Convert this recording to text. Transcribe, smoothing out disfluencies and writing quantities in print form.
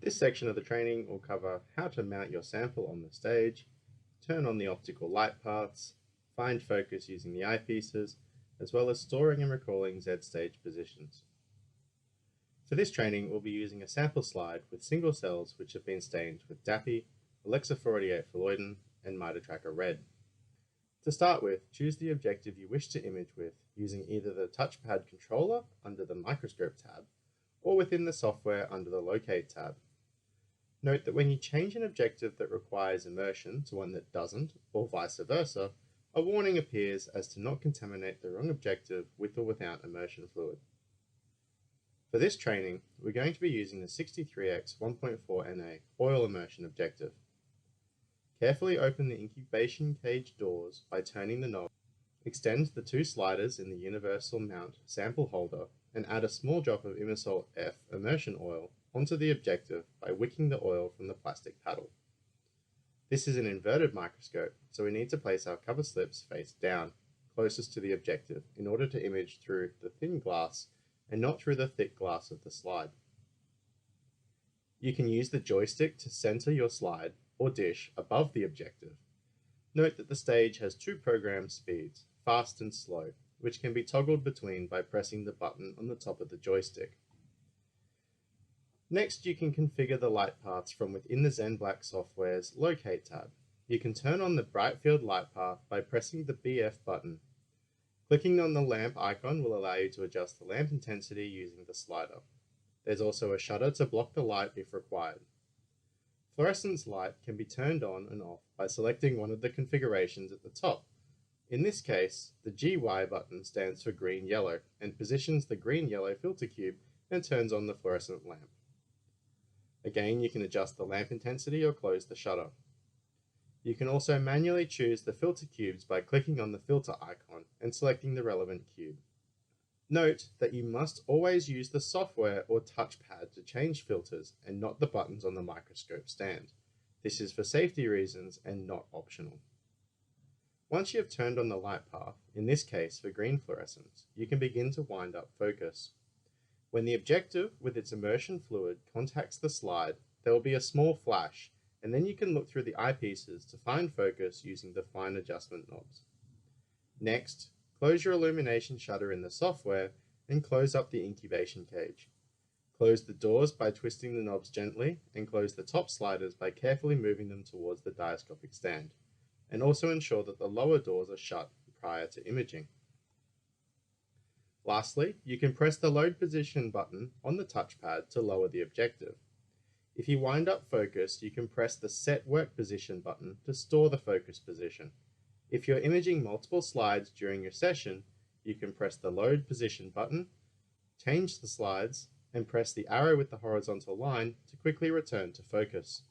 This section of the training will cover how to mount your sample on the stage, turn on the optical light paths, find focus using the eyepieces, as well as storing and recalling Z-stage positions. For this training, we'll be using a sample slide with single cells which have been stained with DAPI, Alexa 488 Phalloidin, and Mitre Tracker Red. To start with, choose the objective you wish to image with using either the touchpad controller under the microscope tab or within the software under the Locate tab. Note that when you change an objective that requires immersion to one that doesn't, or vice versa, a warning appears as to not contaminate the wrong objective with or without immersion fluid. For this training, we're going to be using the 63x 1.4 NA oil immersion objective. Carefully open the incubation cage doors by turning the knob. Extend the two sliders in the universal mount sample holder and add a small drop of Immersol F immersion oil onto the objective by wicking the oil from the plastic paddle. This is an inverted microscope, so we need to place our cover slips face down, closest to the objective, in order to image through the thin glass and not through the thick glass of the slide. You can use the joystick to center your slide or dish above the objective. Note that the stage has two program speeds, fast and slow, which can be toggled between by pressing the button on the top of the joystick. Next, you can configure the light paths from within the ZenBlack software's Locate tab. You can turn on the bright field light path by pressing the BF button. Clicking on the lamp icon will allow you to adjust the lamp intensity using the slider. There's also a shutter to block the light if required. Fluorescence light can be turned on and off by selecting one of the configurations at the top. In this case, the GY button stands for green-yellow and positions the green-yellow filter cube and turns on the fluorescent lamp. Again, you can adjust the lamp intensity or close the shutter. You can also manually choose the filter cubes by clicking on the filter icon and selecting the relevant cube. Note that you must always use the software or touchpad to change filters and not the buttons on the microscope stand. This is for safety reasons and not optional. Once you have turned on the light path, in this case for green fluorescence, you can begin to wind up focus. When the objective with its immersion fluid contacts the slide, there will be a small flash, and then you can look through the eyepieces to find focus using the fine adjustment knobs. Next, close your illumination shutter in the software and close up the incubation cage. Close the doors by twisting the knobs gently and close the top sliders by carefully moving them towards the diascopic stand, and also ensure that the lower doors are shut prior to imaging. Lastly, you can press the load position button on the touchpad to lower the objective. If you wind up focus, you can press the set work position button to store the focus position. If you're imaging multiple slides during your session, you can press the load position button, change the slides, and press the arrow with the horizontal line to quickly return to focus.